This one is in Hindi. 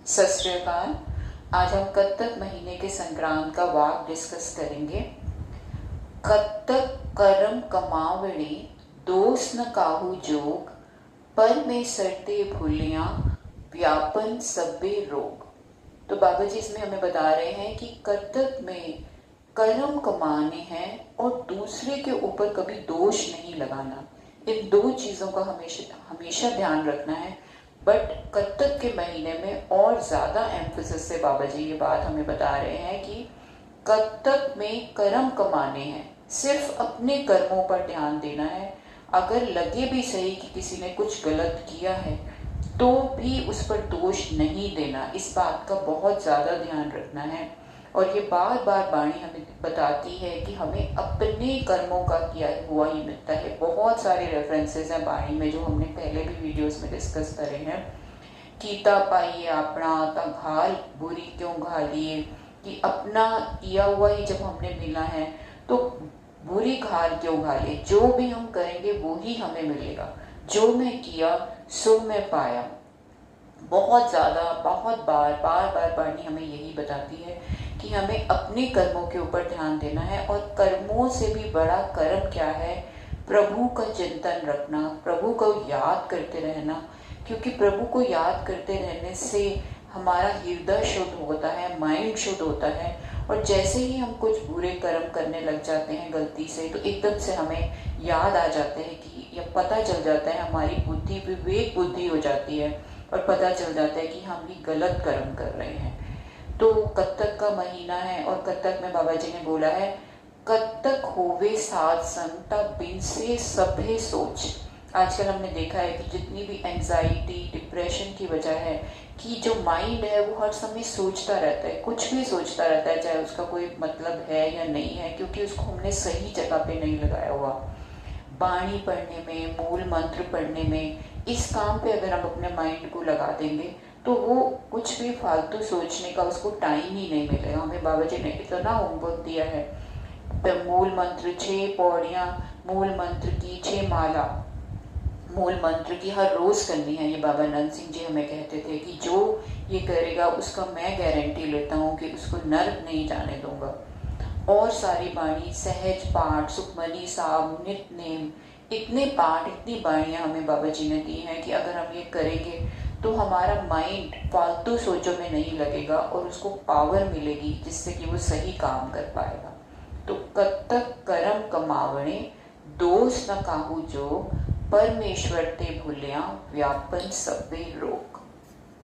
सत श्री अकाल। आज हम कत्तक महीने के संक्रांत का वाक डिस्कस करेंगे। कत्तक करम कमावणे, दोष न काहू जोग, पर में सरते भूलियां, व्यापन सब्बे रोग। तो बाबा जी इसमें हमें बता रहे हैं कि कत्तक में कर्म कमाने हैं और दूसरे के ऊपर कभी दोष नहीं लगाना। इन दो चीज़ों का हमेशा हमेशा ध्यान रखना है। बट कत्तक के महीने में और ज़्यादा एम्फोसिस से बाबा जी ये बात हमें बता रहे हैं कि कत्तक में कर्म कमाने हैं, सिर्फ अपने कर्मों पर ध्यान देना है। अगर लगे भी सही कि किसी ने कुछ गलत किया है तो भी उस पर दोष नहीं देना, इस बात का बहुत ज़्यादा ध्यान रखना है। और ये बार बार वाणी हमें बताती है कि हमें अपने कर्मों का किया हुआ ही मिलता है। बहुत सारे रेफरेंसेस हैं वाणी में जो हमने पहले भी वीडियोस में डिस्कस करे हैं। कीता पाइए अपना ता घाल बुरी क्यों घालिए, कि अपना किया हुआ ही जब हमने मिला है तो बुरी घाल क्यों घाले। जो भी हम करेंगे वो ही हमें मिलेगा, जो मैं किया सो मैं पाया। बहुत ज़्यादा बहुत बार बार वाणी हमें यही बताती है कि हमें अपने कर्मों के ऊपर ध्यान देना है। और कर्मों से भी बड़ा कर्म क्या है? प्रभु का चिंतन रखना, प्रभु को याद करते रहना। क्योंकि प्रभु को याद करते रहने से हमारा हृदय शुद्ध होता है, माइंड शुद्ध होता है। और जैसे ही हम कुछ बुरे कर्म करने लग जाते हैं गलती से, तो एकदम से हमें याद आ जाते हैं कि या पता चल जाता है, हमारी बुद्धि विवेक बुद्धि हो जाती है और पता चल जाता है कि हम ही गलत कर्म कर रहे हैं। तो कत्तक का महीना है और कत्तक में बाबा जी ने बोला है, कत्तक होवे साध संग तब बिन से सभे सोच। आजकल हमने देखा है कि जितनी भी एंजाइटी डिप्रेशन की वजह है कि जो माइंड है वो हर समय सोचता रहता है, कुछ भी सोचता रहता है, चाहे उसका कोई मतलब है या नहीं है, क्योंकि उसको हमने सही जगह पे नहीं लगाया हुआ। वाणी पढ़ने में, मूल मंत्र पढ़ने में, इस काम पे अगर हम अपने माइंड को लगा देंगे तो वो कुछ भी फालतू सोचने का उसको टाइम ही नहीं मिलेगा। हमें बाबा जी ने इतना होमवर्क दिया है। मूल मंत्र 6 पौड़ियाँ, मूल मंत्र की 6 माला मूल मंत्र की हर रोज करनी है। ये बाबा नंद सिंह जी हमें कहते थे कि जो ये करेगा उसका मैं गारंटी लेता हूँ कि उसको नर्क नहीं जाने दूंगा। और सारी वाणी, सहज पाठ, सुखमनी साहब, नित्य नेम, इतने पाठ, इतनी वाणियाँ हमें बाबा जी ने दी हैं कि अगर हम ये करेंगे तो हमारा माइंड फालतू सोचों में नहीं लगेगा और उसको पावर मिलेगी जिससे कि वो सही काम कर पाएगा। तो कत्तक करम कमावणे, दोष न काहू जो, परमेश्वर ते भूलिया, व्यापन सब्बे रोग।